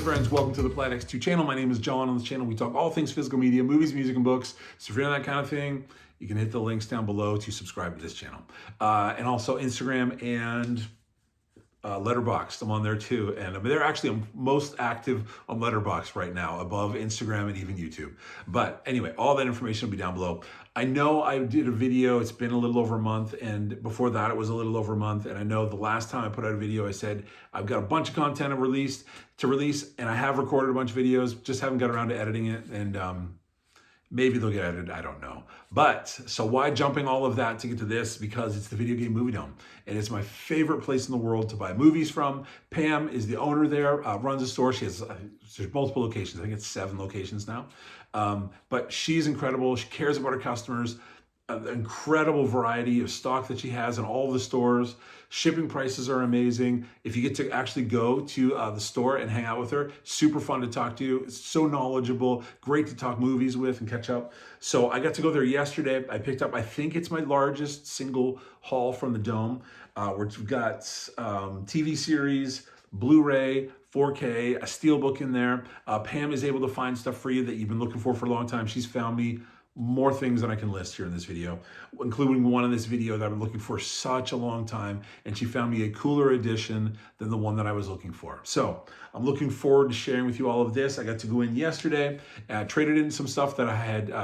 friends, welcome to the Planet X2 channel. My name is John. On this channel, we talk all things physical media, movies, music, and books. So if you're into that kind of thing, you can hit the links down below to subscribe to this channel. And also Instagram and Letterboxd. I'm on there too. And they're actually most active on Letterboxd right now, above Instagram and even YouTube. But anyway, all that information will be down below. I know I did a video, it's been a little over a month, and before that it was a little over a month. And I know the last time I put out a video, I said, I've got a bunch of content to release, and I have recorded a bunch of videos, just haven't got around to editing it. And maybe they'll get edited, I don't know. But, so why jumping all of that to get to this? Because it's the Video Game Movie Dome. And it's my favorite place in the world to buy movies from. Pam is the owner there, runs a store. She has, there's multiple locations. I think it's 7 locations now. But she's incredible. She cares about her customers. An incredible variety of stock that she has in all the stores. Shipping prices are amazing. If you get to actually go to the store and hang out with her, super fun to talk to. It's so knowledgeable, great to talk movies with and catch up. So I got to go there yesterday. I picked up, I think it's my largest single haul from the Dome, where we've got TV series, Blu-ray, 4K, a steelbook in there. Pam is able to find stuff for you that you've been looking for a long time. She's found me more things than I can list here in this video, including one in this video that I've been looking for such a long time, and she found me a cooler edition than the one that I was looking for. So I'm looking forward to sharing with you all of this. I got to go in yesterday, traded in some stuff that I had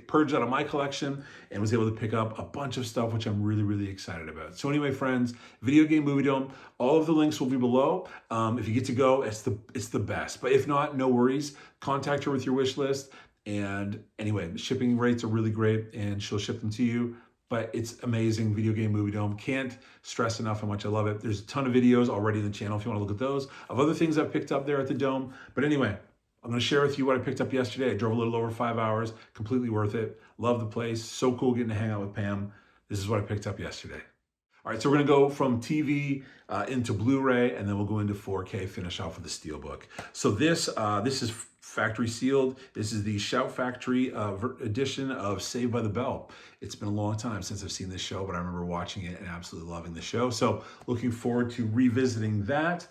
purged out of my collection, and was able to pick up a bunch of stuff, which I'm really, really excited about. So anyway, friends, Video Game Movie Dome, all of the links will be below. If you get to go, it's the best. But if not, no worries. Contact her with your wish list. And anyway, the shipping rates are really great, and she'll ship them to you. But it's amazing, Video Game Movie Dome. Can't stress enough how much I love it. There's a ton of videos already in the channel if you want to look at those, of other things I've picked up there at the Dome. But anyway, I'm going to share with you what I picked up yesterday. I drove a little over 5 hours, completely worth it. Love the place. So cool getting to hang out with Pam. This is what I picked up yesterday. All right, so we're gonna go from TV into Blu-ray, and then we'll go into 4K, finish off with the Steelbook. So this is factory sealed. This is the Shout Factory edition of Saved by the Bell. It's been a long time since I've seen this show, but I remember watching it and absolutely loving the show. So looking forward to revisiting that.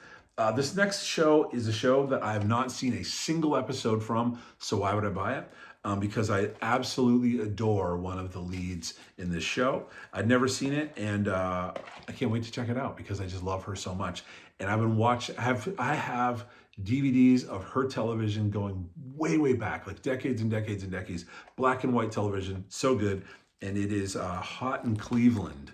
This next show is a show that I have not seen a single episode from, so why would I buy it? Because I absolutely adore one of the leads in this show. I'd never seen it, and I can't wait to check it out because I just love her so much. And I've been watching, I have DVDs of her television going way, way back, like decades and decades and decades. Black and white television, so good. And it is Hot in Cleveland.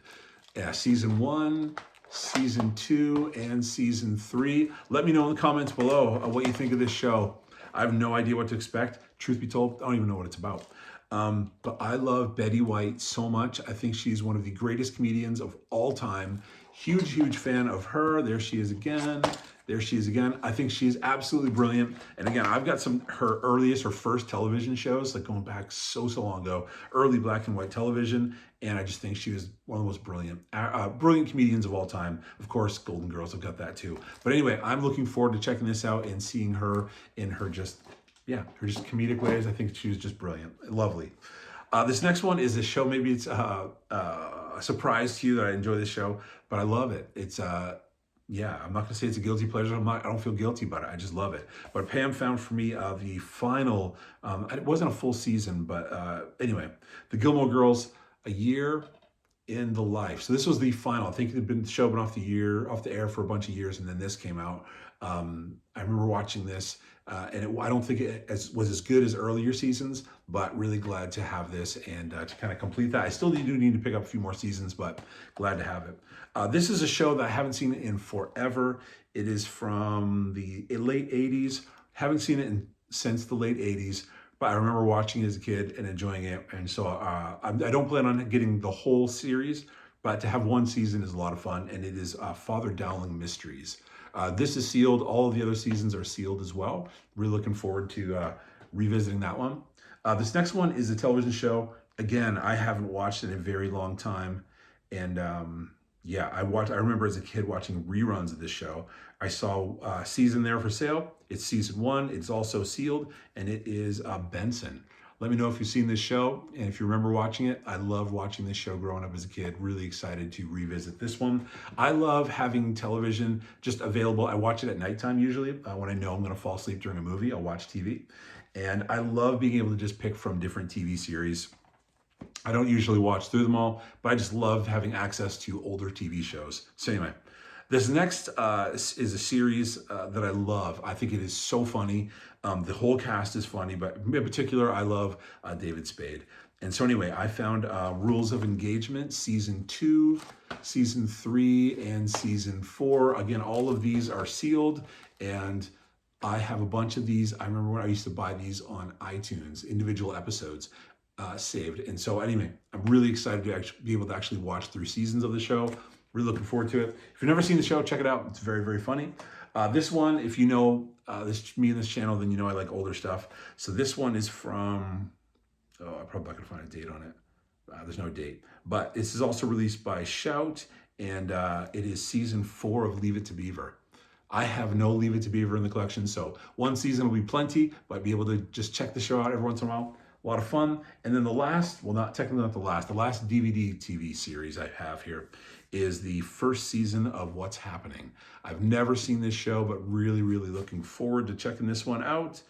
Season 1, Season 2, and Season 3. Let me know in the comments below what you think of this show. I have no idea what to expect. Truth be told, I don't even know what it's about. But I love Betty White so much. I think she's one of the greatest comedians of all time. Huge, huge fan of her. There she is again. There she is again. I think she is absolutely brilliant. And again, I've got her first television shows, like going back so long ago, early black and white television. And I just think she was one of the most brilliant comedians of all time. Of course, Golden Girls have got that too. But anyway, I'm looking forward to checking this out and seeing her in her just comedic ways. I think she was just brilliant, lovely. This next one is a show, maybe it's a surprise to you that I enjoy this show, but I love it. It's yeah, I'm not gonna say it's a guilty pleasure. I don't feel guilty about it. I just love it. But Pam found for me the final, it wasn't a full season, but anyway, the Gilmore Girls, A Year in the Life. So this was the final. I think the show been off the air for a bunch of years, and then this came out. I remember watching this, and I don't think it was as good as earlier seasons, but really glad to have this and to kind of complete that. I still do need to pick up a few more seasons, but glad to have it. This is a show that I haven't seen in forever. It is from the late 80s. Haven't seen it since the late 80s, but I remember watching it as a kid and enjoying it. And so I don't plan on getting the whole series, but to have one season is a lot of fun, and it is Father Dowling Mysteries. This is sealed. All of the other seasons are sealed as well. Really looking forward to revisiting that one. This next one is a television show. Again, I haven't watched in a very long time. And yeah, I remember as a kid watching reruns of this show. I saw a season there for sale. It's season 1. It's also sealed, and it is Benson. Let me know if you've seen this show, and if you remember watching it. I loved watching this show growing up as a kid. Really excited to revisit this one. I love having television just available. I watch it at nighttime usually when I know I'm going to fall asleep during a movie. I'll watch TV, and I love being able to just pick from different TV series. I don't usually watch through them all, but I just love having access to older TV shows. So anyway, this next is a series that I love. I think it is so funny. The whole cast is funny, but in particular, I love David Spade. And so anyway, I found Rules of Engagement, Season 2, Season 3, and Season 4. Again, all of these are sealed, and I have a bunch of these. I remember when I used to buy these on iTunes, individual episodes saved. And so anyway, I'm really excited to actually be able to actually watch 3 seasons of the show. Really looking forward to it. If you've never seen the show, check it out. It's very, very funny. This one, if you know me and this channel, then you know I like older stuff. So this one is from, I'm probably not gonna find a date on it. There's no date. But this is also released by Shout, and it is Season 4 of Leave It to Beaver. I have no Leave It to Beaver in the collection, so 1 season will be plenty, but I'd be able to just check the show out every once in a while. A lot of fun. And then the last, well, not technically not the last DVD TV series I have here is the first season of What's Happening. I've never seen this show, but really, really looking forward to checking this one out.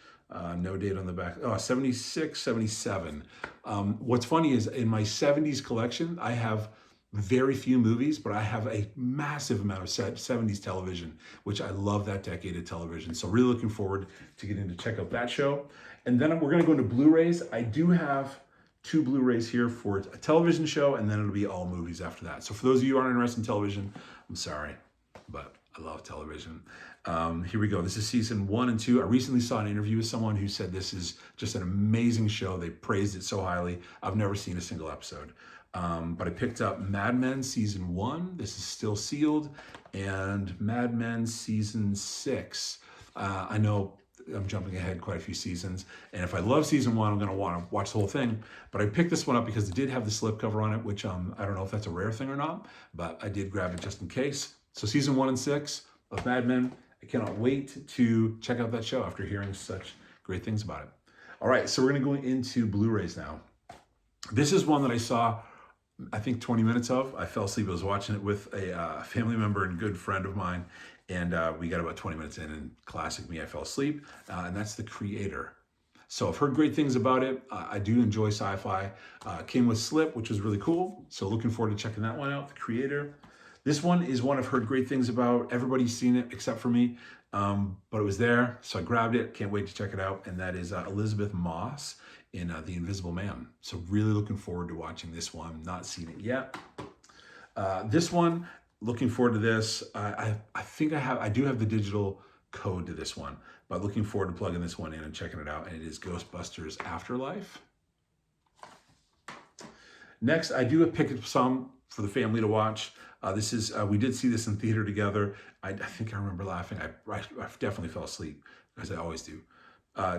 No date on the back. Oh, 76, 77. What's funny is in my 70s collection, I have very few movies, but I have a massive amount of 70s television, which I love that decade of television. So really looking forward to getting to check out that show. And then we're gonna go into Blu-rays. I do have 2 Blu-rays here for a television show, and then it'll be all movies after that. So for those of you who aren't interested in television, I'm sorry, but I love television. Here we go. This is Season 1 and 2. I recently saw an interview with someone who said this is just an amazing show. They praised it so highly. I've never seen a single episode. But I picked up Mad Men Season 1. This is still sealed. And Mad Men Season 6. I know I'm jumping ahead quite a few seasons. And if I love Season 1, I'm going to want to watch the whole thing. But I picked this one up because it did have the slipcover on it, which I don't know if that's a rare thing or not. But I did grab it just in case. So Season 1 and 6 of Mad Men. I cannot wait to check out that show after hearing such great things about it. All right, so we're going to go into Blu-rays now. This is one that I saw, I think 20 minutes of. I fell asleep. I was watching it with a family member and good friend of mine, and we got about 20 minutes in, and classic me, I fell asleep, and that's The Creator. So I've heard great things about it. I do enjoy sci-fi. Came with Slip, which was really cool, so looking forward to checking that one out, The Creator. This one is one I've heard great things about. Everybody's seen it except for me, but it was there, so I grabbed it. Can't wait to check it out, and that is Elizabeth Moss in The Invisible Man. So really looking forward to watching this one. Not seen it yet. This one, looking forward to this. I think I do have the digital code to this one, but looking forward to plugging this one in and checking it out. And it is Ghostbusters Afterlife. Next, I do pick up some for the family to watch. This is, we did see this in theater together. I think I remember laughing. I definitely fell asleep, as I always do.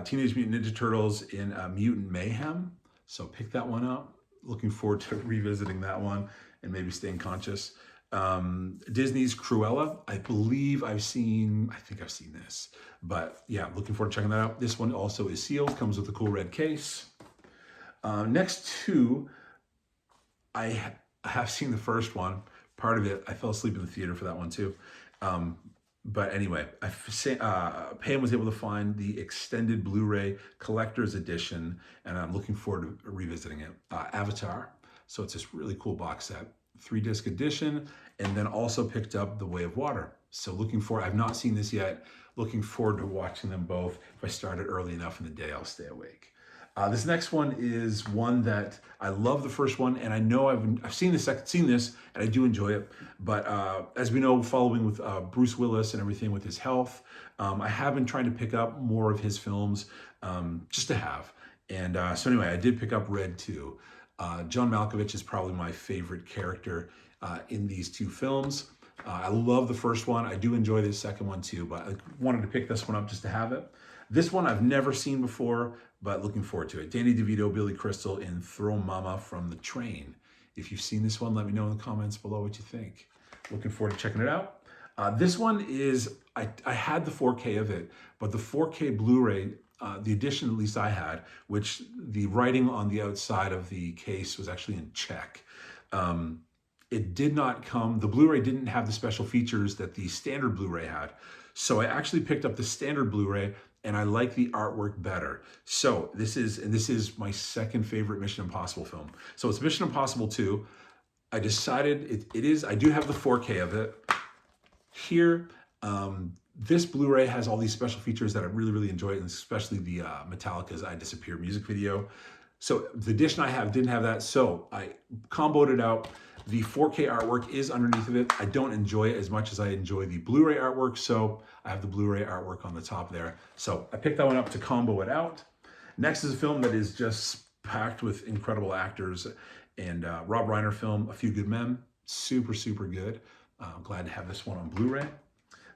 Teenage Mutant Ninja Turtles in Mutant Mayhem. So pick that one up. Looking forward to revisiting that one and maybe staying conscious. Disney's Cruella. I think I've seen this, but yeah, looking forward to checking that out. This one also is sealed, comes with a cool red case. Next 2, I have seen the first one. Part of it, I fell asleep in the theater for that one too. But anyway, Pam was able to find the extended Blu-ray collector's edition, and I'm looking forward to revisiting it. Avatar. So it's this really cool box set, 3-disc edition, and then also picked up The Way of Water. So looking forward, I've not seen this yet. Looking forward to watching them both. If I start it early enough in the day, I'll stay awake. This next one is one that I love the first one, and I know I've seen this, and I do enjoy it. But as we know, following with Bruce Willis and everything with his health, I have been trying to pick up more of his films just to have. And so anyway, I did pick up Red 2. John Malkovich is probably my favorite character in these 2 films. I love the first one. I do enjoy the second one too, but I wanted to pick this one up just to have it. This one I've never seen before, but looking forward to it. Danny DeVito, Billy Crystal in Throw Mama from the Train. If you've seen this one, let me know in the comments below what you think. Looking forward to checking it out. This one is, I had the 4K of it, but the 4K Blu-ray the edition at least I had, which the writing on the outside of the case was actually in Czech. It did not come, the Blu-ray didn't have the special features that the standard Blu-ray had. So I actually picked up the standard Blu-ray and I like the artwork better. So this is my second favorite Mission Impossible film. So it's Mission Impossible 2. I decided I do have the 4K of it. Here, this Blu-ray has all these special features that I really, really enjoy, and especially the Metallica's I Disappear music video. So the edition I have didn't have that, so I comboed it out. The 4K artwork is underneath of it. I don't enjoy it as much as I enjoy the Blu-ray artwork, so I have the Blu-ray artwork on the top there. So I picked that one up to combo it out. Next is a film that is just packed with incredible actors, and Rob Reiner film, A Few Good Men. Super, super good. I'm glad to have this one on Blu-ray.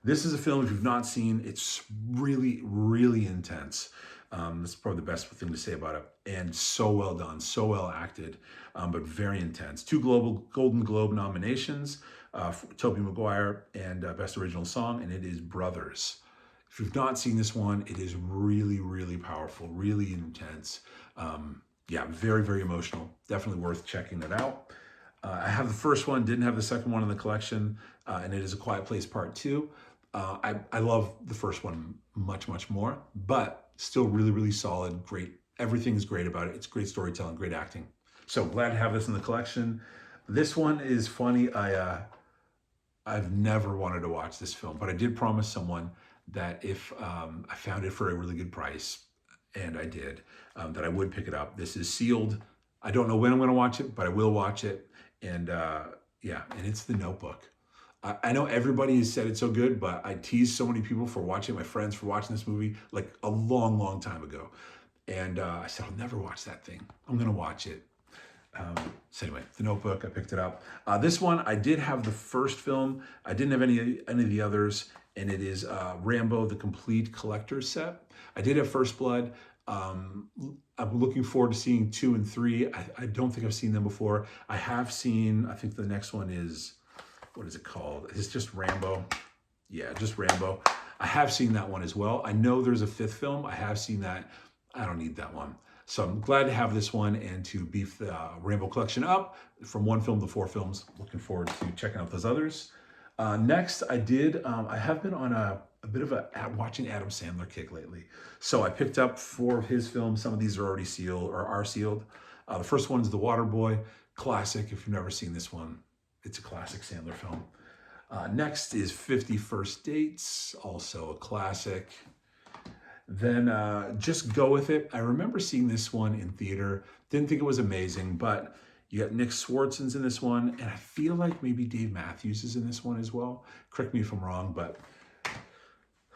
This is a film, if you've not seen, it's really, really intense. That's probably the best thing to say about it. And so well done, so well acted, but very intense. 2 Golden Globe nominations for Tobey Maguire and Best Original Song, and it is Brothers. If you've not seen this one, it is really, really powerful, really intense. Yeah, very, very emotional. Definitely worth checking it out. I have the first one, didn't have the second one in the collection, and it is A Quiet Place Part 2. I love the first one much, much more, but still really, really solid, great. Everything is great about it. It's great storytelling, great acting. So glad to have this in the collection. This one is funny. I've never wanted to watch this film, but I did promise someone that if I found it for a really good price, and I did, that I would pick it up. This is sealed. I don't know when I'm going to watch it, but I will watch it. And yeah, and it's The Notebook. I know everybody has said it's so good, but I teased so many people for watching, my friends for watching this movie like a long, long time ago. And I said, I'll never watch that thing. I'm going to watch it. So anyway, The Notebook, I picked it up. This one, I did have the first film. I didn't have any of the others. And it is Rambo, the Complete Collector's Set. I did have First Blood. I'm looking forward to seeing 2 and 3. I don't think I've seen them before. I have seen, I think the next one is, what is it called? It's just Rambo. Yeah, just Rambo. I have seen that one as well. I know there's a 5th film. I have seen that. I don't need that one. So I'm glad to have this one and to beef the Rambo collection up from 1 film to 4 films. Looking forward to checking out those others. Next, I have been on a bit of a watching Adam Sandler kick lately. So I picked up 4 of his films. Some of these are already sealed or are sealed. The first one is The Waterboy, classic. If you've never seen this one, it's a classic Sandler film. Next is 50 First Dates, also a classic. Then Just Go With It. I remember seeing this one in theater. Didn't think it was amazing, but you got Nick Swartzen's in this one, and I feel like maybe Dave Matthews is in this one as well. Correct me if I'm wrong, but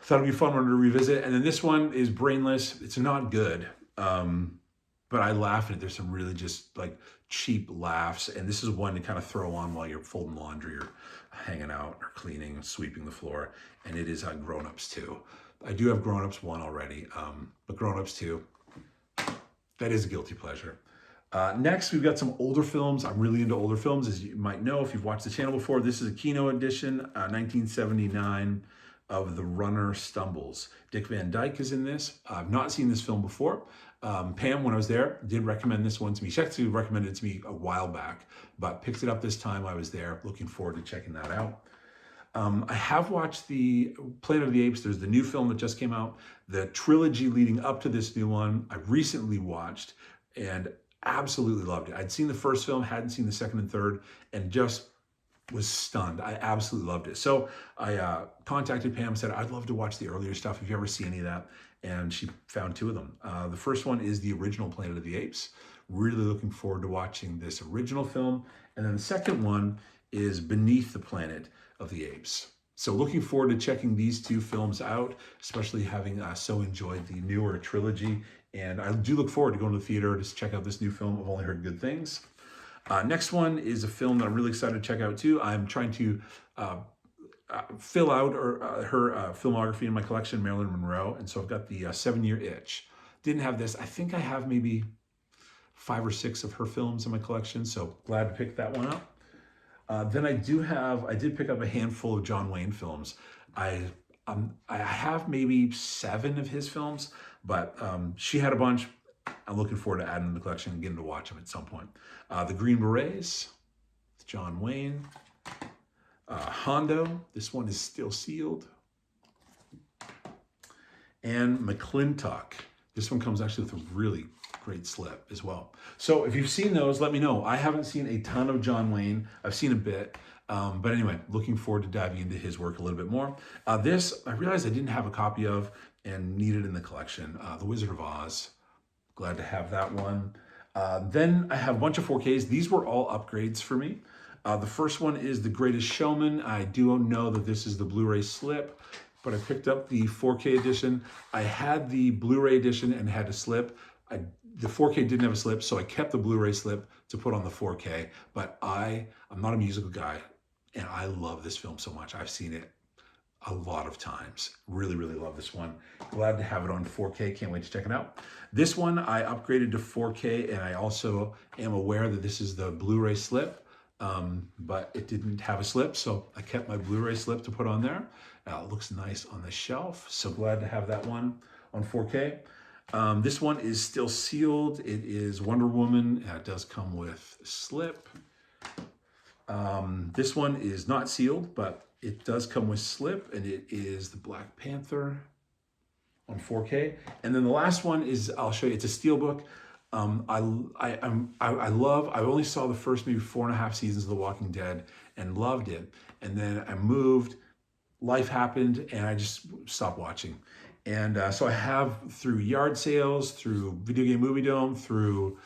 thought it'd be fun one to revisit. And then this one is Brainless. It's not good, but I laugh at it. There's some really just like cheap laughs, and this is one to kind of throw on while you're folding laundry or hanging out or cleaning, sweeping the floor. And it is Grown Ups 2. I do have Grown Ups 1 already, but Grown Ups 2, that is a guilty pleasure. Next, we've got some older films. I'm really into older films, as you might know if you've watched the channel before. This is a Kino edition, 1979 of The Runner Stumbles. Dick Van Dyke is in this. I've not seen this film before. Pam, when I was there, did recommend this one to me. She actually recommended it to me a while back, but picked it up this time I was there. Looking forward to checking that out. I have watched the Planet of the Apes. There's the new film that just came out. The trilogy leading up to this new one, I recently watched and absolutely loved it. I'd seen the first film, hadn't seen the second and third, and just was stunned. I absolutely loved it. So I contacted Pam, said, I'd love to watch the earlier stuff if you ever see any of that. And she found 2 of them. The first one is the original Planet of the Apes. Really looking forward to watching this original film. And then the second one is Beneath the Planet of the Apes. So looking forward to checking these 2 films out, especially having so enjoyed the newer trilogy. And I do look forward to going to the theater to check out this new film. I've only heard good things. Next one is a film that I'm really excited to check out too. I'm trying to fill out her filmography in my collection, Marilyn Monroe. And so I've got the 7-Year Itch. Didn't have this. I think I have maybe 5 or 6 of her films in my collection. So glad to pick that one up. Then I did pick up a handful of John Wayne films. I'm I have maybe 7 of his films, but she had a bunch. I'm looking forward to adding to the collection and getting to watch them at some point. The Green Berets, John Wayne. Hondo, this one is still sealed. And McClintock. This one comes actually with a really great slip as well. So if you've seen those, let me know. I haven't seen a ton of John Wayne. I've seen a bit. But anyway, looking forward to diving into his work a little bit more. This, I realized I didn't have a copy of and needed in the collection. The Wizard of Oz. Glad to have that one. Then I have a bunch of 4Ks. These were all upgrades for me. The first one is The Greatest Showman. I do know that this is the Blu-ray slip, but I picked up the 4K edition. I had the Blu-ray edition and had a slip. The 4K didn't have a slip, so I kept the Blu-ray slip to put on the 4K, but I'm not a musical guy, and I love this film so much. I've seen it a lot of times. Really, really love this one. Glad to have it on 4K. Can't wait to check it out. This one I upgraded to 4K, and I also am aware that this is the Blu-ray slip. But it didn't have a slip, so I kept my Blu-ray slip to put on there. It looks nice on the shelf, so glad to have that one on 4K. This one is still sealed. It is Wonder Woman. It does come with a slip. This one is not sealed, but it does come with slip, and it is the Black Panther on 4K. And then the last one is, I'll show you, it's a steelbook. I only saw the first maybe 4.5 seasons of The Walking Dead and loved it. And then I moved, life happened, and I just stopped watching. And so I have, through yard sales, through Video Game Movie Dome, through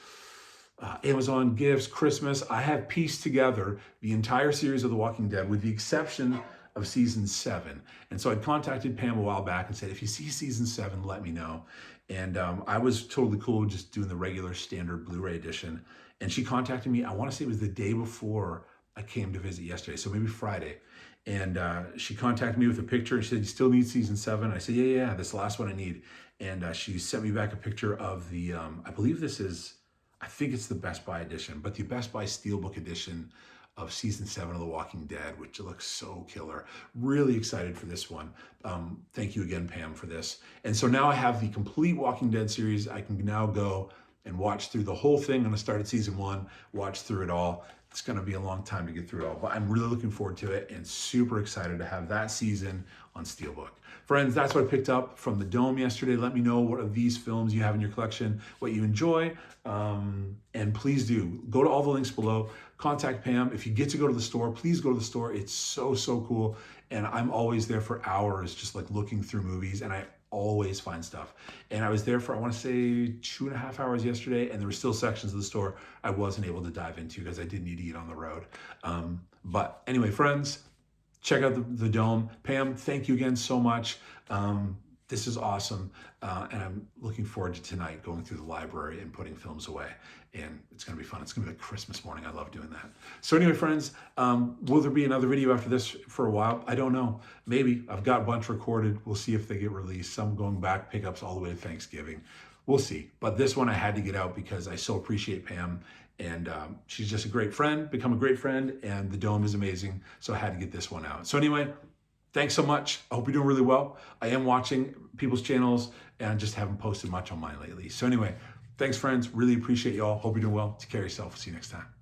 Amazon gifts, Christmas, I have pieced together the entire series of The Walking Dead with the exception of season 7. And so I contacted Pam a while back and said, if you see season 7, let me know. And I was totally cool with just doing the regular standard Blu-ray edition. And she contacted me, I want to say it was the day before I came to visit yesterday, so maybe Friday. And she contacted me with a picture and she said, you still need season 7? I said, yeah, this is the last one I need. And she sent me back a picture of the, I believe this is, I think it's the Best Buy edition, but the Best Buy Steelbook edition of season 7 of The Walking Dead, which looks so killer. Really excited for this one. Thank you again, Pam, for this. And so now I have the complete Walking Dead series. I can now go and watch through the whole thing. I'm gonna start at season 1, watch through it all. It's gonna be a long time to get through it all, but I'm really looking forward to it and super excited to have that season on Steelbook. Friends, that's what I picked up from the Dome yesterday. Let me know what of these films you have in your collection, what you enjoy, and please do, go to all the links below, contact Pam. If you get to go to the store, please go to the store. It's so, so cool. And I'm always there for hours just like looking through movies, and I always find stuff. And I was there for, I want to say 2.5 hours yesterday, and there were still sections of the store I wasn't able to dive into because I did need to eat on the road. But anyway, friends, check out the Dome. Pam, thank you again so much. This is awesome. And I'm looking forward to tonight going through the library and putting films away. And it's going to be fun. It's going to be like Christmas morning. I love doing that. So anyway, friends, will there be another video after this for a while? I don't know. Maybe. I've got a bunch recorded. We'll see if they get released. Some going back, pickups all the way to Thanksgiving. We'll see. But this one I had to get out because I so appreciate Pam. And she's just a great friend, become a great friend. And the Dome is amazing. So I had to get this one out. So anyway, thanks so much. I hope you're doing really well. I am watching people's channels and I just haven't posted much on mine lately. So anyway, thanks friends. Really appreciate y'all. Hope you're doing well. Take care of yourself. See you next time.